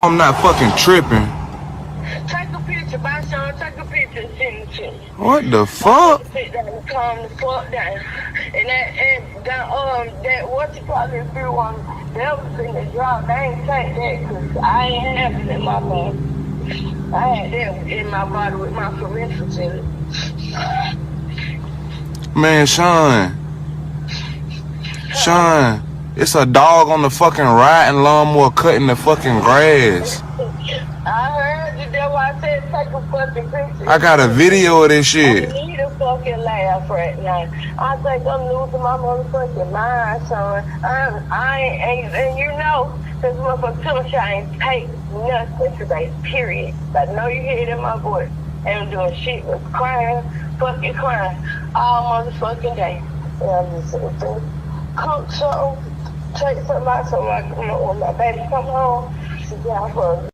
I'm not fucking tripping. Take a picture, by Sean. Take a picture and send it to me. What the fuck? Sit down and calm the fuck down. And that what you call it, through on that was in the drop. They ain't take that because I ain't have it in my body. I had that in my body with my forensics in it. Man, Sean, it's a dog on the fucking riding lawnmower cutting the fucking grass. I heard you. That's why I said take a fucking picture. I got a video of this shit. I need a fucking laugh right now. I think I'm losing my motherfucking mind, son. I ain't, and you know, this motherfucker tell I ain't take nothing today, period. I know you hear it in my voice. Ain't doing shit but crying, fucking crying, all motherfucking day. And I'm just saying, cook something, take something out so I can, when my baby come home, she got for